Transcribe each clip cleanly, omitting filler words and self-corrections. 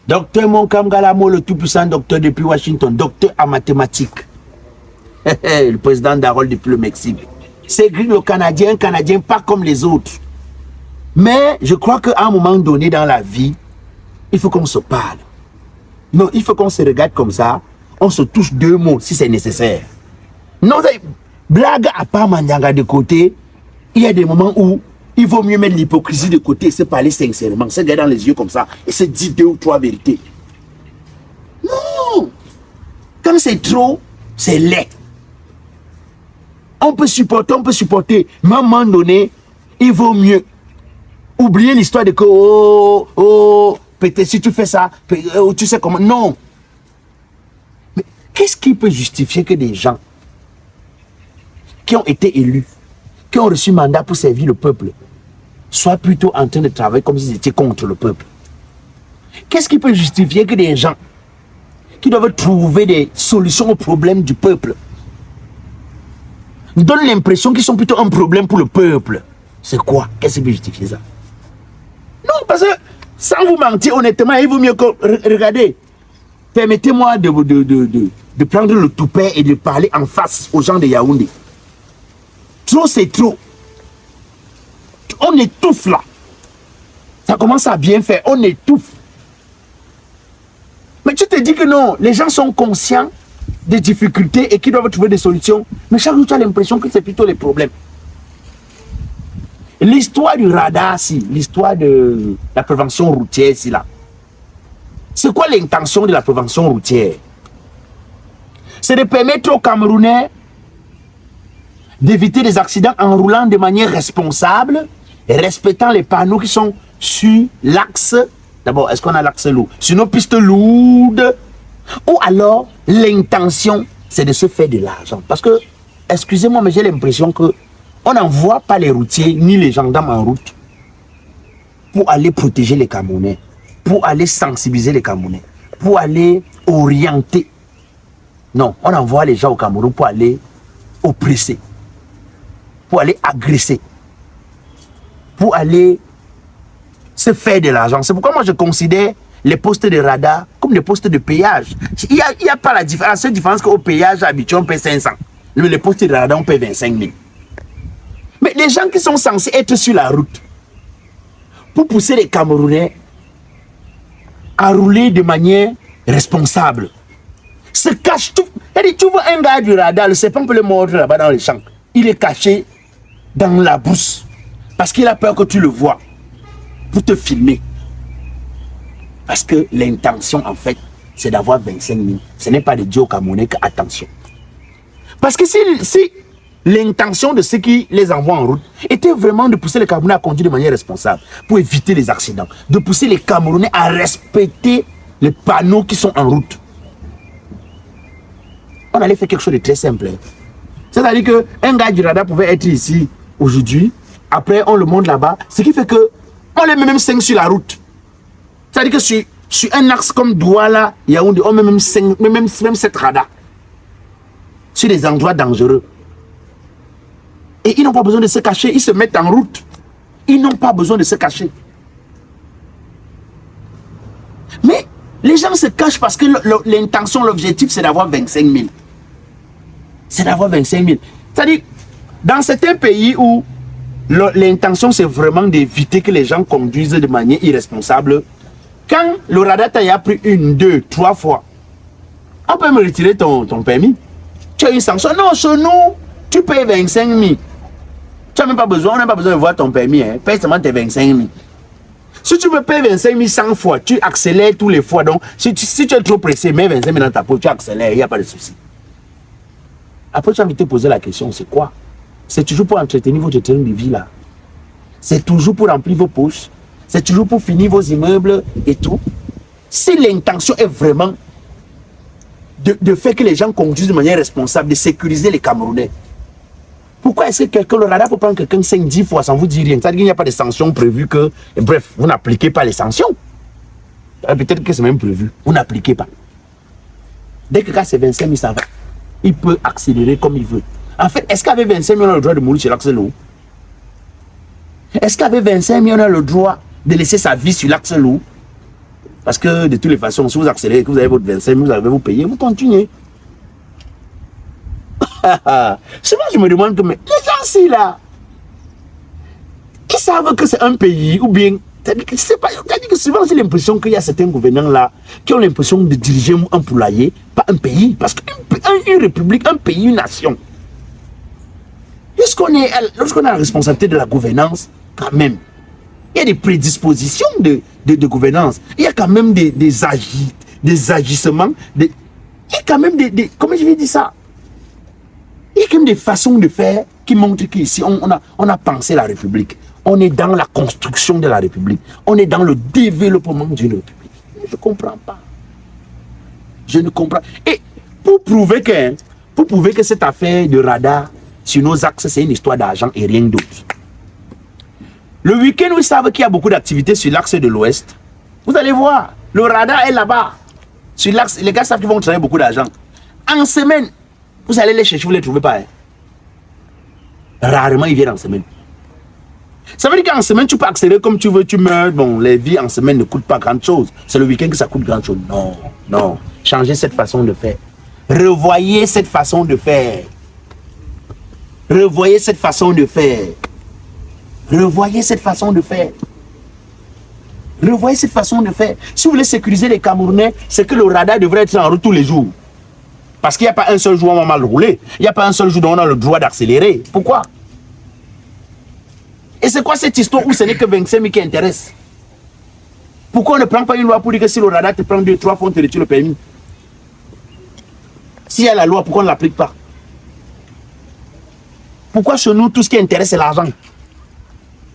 Docteur Monkam Galamo, le tout-puissant docteur depuis Washington, docteur en mathématiques. Le président Darol depuis le Mexique. C'est le Canadien, pas comme les autres. Mais je crois qu'à un moment donné dans la vie, il faut qu'on se parle. Non, il faut qu'on se regarde comme ça. On se touche 2 mots si c'est nécessaire. Non, blague à part Mandanga de côté, il y a des moments où il vaut mieux mettre l'hypocrisie de côté et se parler sincèrement, se regarder dans les yeux comme ça et se dire 2 ou 3 vérités. Non! Quand c'est trop, c'est laid. On peut supporter, mais à un moment donné, il vaut mieux oublier l'histoire de que, peut-être si tu fais ça, tu sais comment. Non! Mais qu'est-ce qui peut justifier que des gens qui ont été élus, qui ont reçu mandat pour servir le peuple, soient plutôt en train de travailler comme s'ils étaient contre le peuple? Qu'est-ce qui peut justifier que des gens qui doivent trouver des solutions aux problèmes du peuple donnent l'impression qu'ils sont plutôt un problème pour le peuple? C'est quoi? Qu'est-ce qui peut justifier ça? Non, parce que, sans vous mentir, honnêtement, il vaut mieux que... Regardez, permettez-moi de prendre le toupet et de parler en face aux gens de Yaoundé. Trop, c'est trop. On étouffe là. Ça commence à bien faire. On étouffe. Mais tu te dis que non, les gens sont conscients des difficultés et qu'ils doivent trouver des solutions. Mais chaque jour, tu as l'impression que c'est plutôt les problèmes. L'histoire du radar, si, l'histoire de la prévention routière, si là. C'est quoi l'intention de la prévention routière? C'est de permettre aux Camerounais d'éviter des accidents en roulant de manière responsable et respectant les panneaux qui sont sur l'axe. D'abord, est-ce qu'on a l'axe lourd? Sur nos pistes lourdes. Ou alors, l'intention, c'est de se faire de l'argent. Parce que, excusez-moi, mais j'ai l'impression que on n'envoie pas les routiers ni les gendarmes en route pour aller protéger les Camerounais, pour aller sensibiliser les Camerounais, pour aller orienter. Non, on envoie les gens au Cameroun pour aller oppresser, pour aller agresser, pour aller se faire de l'argent. C'est pourquoi moi je considère les postes de radar comme des postes de péage. Il n'y a pas la différence. La seule différence qu'au péage habituel on paie 500. Mais les postes de radar on paie 25 000. Mais les gens qui sont censés être sur la route pour pousser les Camerounais à rouler de manière responsable se cachent tout. Tu vois un gars du radar, le serpent peut le mordre là-bas dans les champs. Il est caché dans la brousse parce qu'il a peur que tu le vois pour te filmer. Parce que l'intention, en fait, c'est d'avoir 25 000. Ce n'est pas de dire aux Camerounais que attention. Parce que si l'intention de ceux qui les envoient en route était vraiment de pousser les Camerounais à conduire de manière responsable pour éviter les accidents, de pousser les Camerounais à respecter les panneaux qui sont en route, on allait faire quelque chose de très simple. C'est-à-dire qu'un gars du radar pouvait être ici aujourd'hui, après on le monte là-bas, ce qui fait que on les met même 5 sur la route. C'est-à-dire que sur un axe comme Douala, Yaoundé, on met même 5, même 7 radars sur des endroits dangereux. Et ils n'ont pas besoin de se cacher, ils se mettent en route. Ils n'ont pas besoin de se cacher. Mais les gens se cachent parce que l'intention, l'objectif, c'est d'avoir 25 000. C'est d'avoir 25 000. C'est-à-dire, dans certains pays où l'intention, c'est vraiment d'éviter que les gens conduisent de manière irresponsable, quand le radar t'a pris 1, 2, 3 fois, on peut me retirer ton permis. Tu as une sanction. Non, chez nous, tu payes 25 000. Tu n'as même pas besoin, on n'a pas besoin de voir ton permis. Hein. Paye seulement tes 25 000. Si tu me payes 25 000 100 fois, tu accélères tous les fois. Donc, si tu es trop pressé, mets 25 000 dans ta poche, tu accélères, il n'y a pas de souci. Après, tu as envie de te poser la question, c'est quoi? C'est toujours pour entretenir votre train de vie là. C'est toujours pour remplir vos poches. C'est toujours pour finir vos immeubles et tout. Si l'intention est vraiment de faire que les gens conduisent de manière responsable, de sécuriser les Camerounais, pourquoi est-ce que quelqu'un, le radar peut prendre quelqu'un 5-10 fois sans vous dire rien? C'est-à-dire qu'il n'y a pas de sanctions prévues que... Bref, vous n'appliquez pas les sanctions. Peut-être que c'est même prévu. Vous n'appliquez pas. Dès que c'est 25 000, ça va. Il peut accélérer comme il veut. En fait, est-ce qu'avec 25 000, on a le droit de mourir sur l'axe lourd? Est-ce qu'avec 25 000, on a le droit de laisser sa vie sur l'axe lourd? Parce que de toutes les façons, si vous accélérez, que vous avez votre 25 000, vous allez vous payer, vous continuez. Souvent, je me demande que mais les gens-ci là, ils savent que c'est un pays ou bien. C'est-à-dire que souvent j'ai l'impression qu'il y a certains gouvernants là qui ont l'impression de diriger un poulailler, pas un pays. Parce qu'une république, un pays, une nation. Lorsqu'on a la responsabilité de la gouvernance, quand même, il y a des prédispositions de gouvernance. Il y a quand même des agissements. Il y a quand même comment je vais dire ça? Il y a quand même des façons de faire qui montrent qu'ici, on a pensé la République. On est dans la construction de la République. On est dans le développement d'une République. Je ne comprends pas. Je ne comprends pas. Et pour prouver que cette affaire de radar sur nos axes, c'est une histoire d'argent et rien d'autre. Le week-end, vous savez qu'il y a beaucoup d'activités sur l'axe de l'Ouest. Vous allez voir, le radar est là-bas. Sur l'axe, les gars savent qu'ils vont travailler beaucoup d'argent. En semaine, vous allez les chercher, vous ne les trouvez pas. Hein. Rarement, ils viennent en semaine. Ça veut dire qu'en semaine, tu peux accélérer comme tu veux, tu meurs. Bon, les vies en semaine ne coûtent pas grand-chose. C'est le week-end que ça coûte grand-chose. Non, non. Changez cette façon de faire. Revoyez cette façon de faire. Revoyez cette façon de faire. Revoyez cette façon de faire. Revoyez cette façon de faire. Si vous voulez sécuriser les Camerounais, c'est que le radar devrait être en route tous les jours. Parce qu'il n'y a pas un seul jour où on va mal rouler. Il n'y a pas un seul jour où on a le droit d'accélérer. Pourquoi? Et c'est quoi cette histoire où ce n'est que 25 000 qui intéresse? Pourquoi on ne prend pas une loi pour dire que si le radar te prend 2-3 fois, on te retire le permis? S'il y a la loi, pourquoi on ne l'applique pas? Pourquoi chez nous, tout ce qui intéresse, c'est l'argent?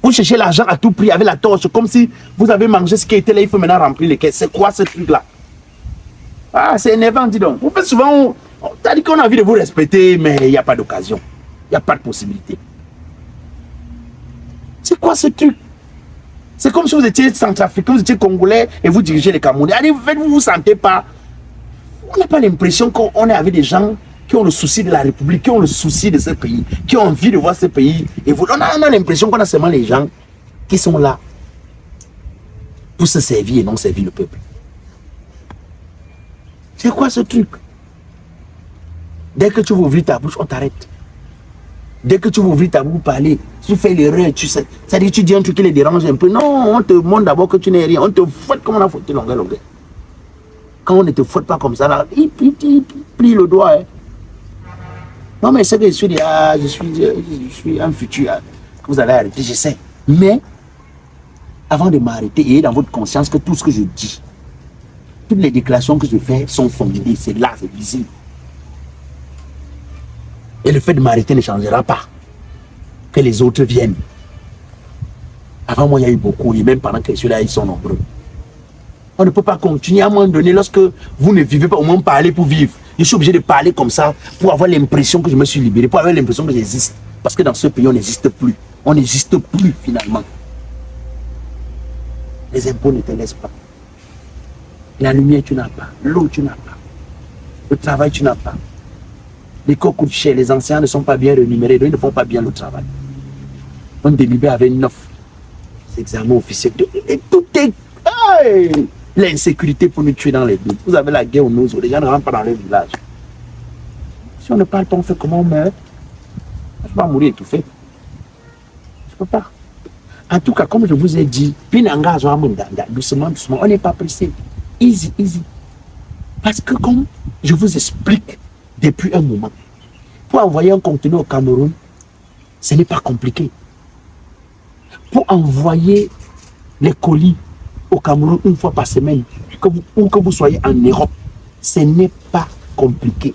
Vous cherchez l'argent à tout prix avec la torche, comme si vous avez mangé ce qui était là, il faut maintenant remplir les caisses. C'est quoi ce truc-là? Ah, c'est énervant, dis donc. Vous faites souvent, on t'a dit qu'on a envie de vous respecter, mais il n'y a pas d'occasion. Il n'y a pas de possibilité. C'est quoi ce truc? C'est comme si vous étiez centrafricain, vous étiez congolais et vous dirigez les Camerounais. Allez, vous ne vous sentez pas. On n'a pas l'impression qu'on est avec des gens qui ont le souci de la République, qui ont le souci de ce pays, qui ont envie de voir ce pays. Et on a l'impression qu'on a seulement les gens qui sont là pour se servir et non servir le peuple. C'est quoi ce truc? Dès que tu veux ouvrir ta bouche, on t'arrête. Dès que tu veux ouvrir ta bouche pour parler, tu fais l'erreur, tu sais. C'est-à-dire que tu dis un truc qui les dérange un peu. Non, on te montre d'abord que tu n'es rien. On te fouette comme on a fouetté longueur. Quand on ne te fouette pas comme ça, là, il plie le doigt. Hein. Non, mais c'est que je suis un futur. Hein, que vous allez arrêter, je sais. Mais, avant de m'arrêter, ayez dans votre conscience que tout ce que je dis, toutes les déclarations que je fais sont fondées. C'est là, c'est visible. Et le fait de m'arrêter ne changera pas. Que les autres viennent. Avant moi, il y a eu beaucoup. Et même pendant que ceux-là, ils sont nombreux. On ne peut pas continuer à un moment donné, lorsque vous ne vivez pas, au moins parler pour vivre. Je suis obligé de parler comme ça pour avoir l'impression que je me suis libéré, pour avoir l'impression que j'existe. Parce que dans ce pays, on n'existe plus. On n'existe plus finalement. Les impôts ne te laissent pas. La lumière, tu n'as pas. L'eau, tu n'as pas. Le travail, tu n'as pas. Les cours coûtent cher. Les anciens ne sont pas bien rémunérés. Donc ils ne font pas bien le travail. On délibère avec 9 examens officiels. Et tout est... Hey! L'insécurité pour nous tuer dans les villes. Vous avez la guerre au Nozo. Les gens ne rentrent pas dans les villages. Si on ne parle pas, on fait comment on meurt? Je vais mourir étouffé. Je ne peux pas. En tout cas, comme je vous ai dit, doucement, doucement, on n'est pas pressé. Easy, easy. Parce que comme je vous explique depuis un moment, pour envoyer un contenu au Cameroun, ce n'est pas compliqué. Pour envoyer les colis au Cameroun une fois par semaine, ou que vous soyez en Europe, ce n'est pas compliqué.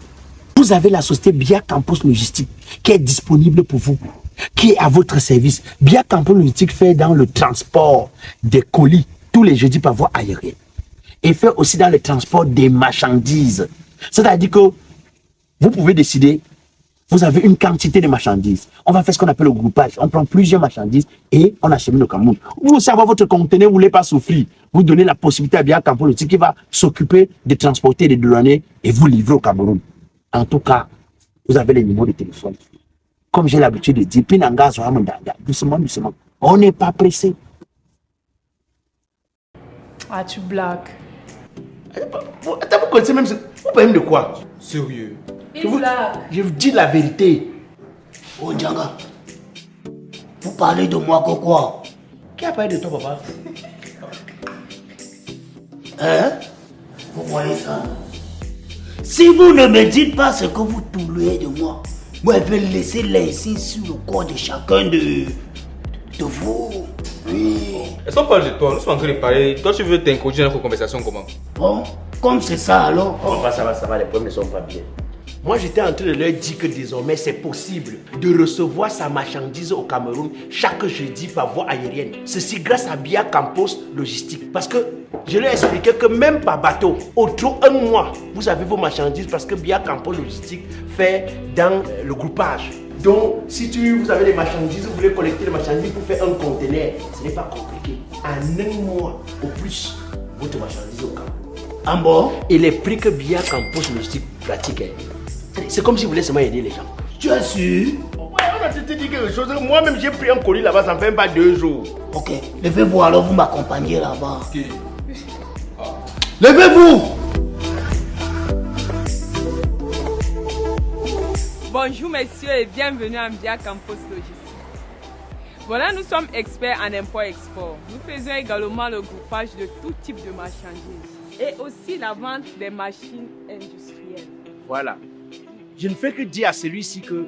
Vous avez la société Bia Campus Logistique qui est disponible pour vous, qui est à votre service. Bia Campus Logistique fait dans le transport des colis tous les jeudis par voie aérienne. Et fait aussi dans le transport des marchandises. C'est-à-dire que vous pouvez décider, vous avez une quantité de marchandises. On va faire ce qu'on appelle le groupage. On prend plusieurs marchandises et on achemine au Cameroun. Vous aussi avoir votre conteneur, vous ne voulez pas souffrir. Vous donnez la possibilité à Bia Campus Logistique qui va s'occuper de transporter, de douaner et vous livrer au Cameroun. En tout cas, vous avez les numéros de téléphone. Comme j'ai l'habitude de dire, doucement, doucement. On n'est pas pressé. Ah, tu blagues. Attends, vous connaissez même... Vous parlez de quoi? Sérieux? Je vous dis la vérité. Oh, Djanga. Vous parlez de moi que quoi? Qui a parlé de toi, papa? Hein? Vous voyez ça? Si vous ne me dites pas ce que vous tournez de moi, moi je vais laisser l'insigne sur le corps de chacun de vous. Oui. Est-ce qu'on parle de toi? Nous sommes en train de parler. Toi, tu veux t'introduire dans notre conversation comment? Bon, comme c'est ça alors. Oh, ça va, les problèmes ne sont pas bien. Moi, j'étais en train de leur dire que désormais, c'est possible de recevoir sa marchandise au Cameroun chaque jeudi par voie aérienne. Ceci grâce à Bia Campos Logistique. Parce que je leur ai expliqué que même par bateau, au trop un mois, vous avez vos marchandises parce que Bia Campos Logistique fait dans le groupage. Donc, si vous avez les marchandises, vous voulez collecter les marchandises pour faire un conteneur, ce n'est pas compliqué. En un mois au plus, votre marchandise au Cameroun. En bon? Et les prix que Bia Campos Logistique pratique, c'est comme si vous voulez seulement aider les gens. Tu es sûr? Ouais, on a dit quelque chose. Moi-même, j'ai pris un colis là-bas, ça ne fait pas 2 jours. Ok, levez-vous alors, vous m'accompagnez là-bas. Ok. Levez-vous! Bonjour messieurs et bienvenue à Bia Campos Logistique. Voilà, nous sommes experts en import-export. Nous faisons également le groupage de tout type de marchandises et aussi la vente des machines industrielles. Voilà. Je ne fais que dire à celui-ci que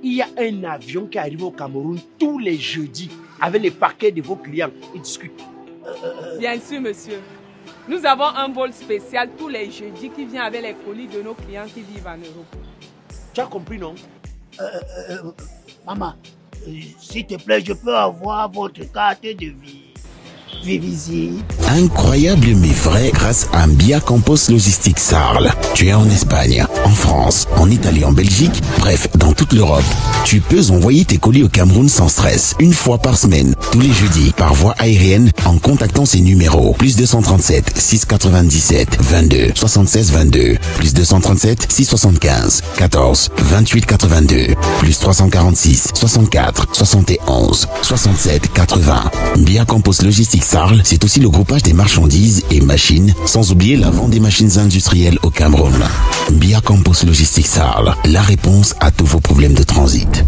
il y a un avion qui arrive au Cameroun tous les jeudis avec les paquets de vos clients. Ils discutent. Bien sûr, monsieur. Nous avons un vol spécial tous les jeudis qui vient avec les colis de nos clients qui vivent en Europe. Tu as compris, non? Maman, s'il te plaît, je peux avoir votre carte de visite. Incroyable mais vrai grâce à Bia Campos Logistique Sarl. Tu es en Espagne, en France, en Italie, en Belgique, bref, dans toute l'Europe. Tu peux envoyer tes colis au Cameroun sans stress, une fois par semaine, tous les jeudis, par voie aérienne, en contactant ces numéros. Plus 237 697 22 76 22, plus 237 675 14 28 82, plus 346 64 71 67 80. Bia Campos Logistique Sarl, c'est aussi le groupage des marchandises et machines, sans oublier la vente des machines industrielles au Cameroun. Bia Campos Logistique Sarl, la réponse à tous vos problèmes de transit.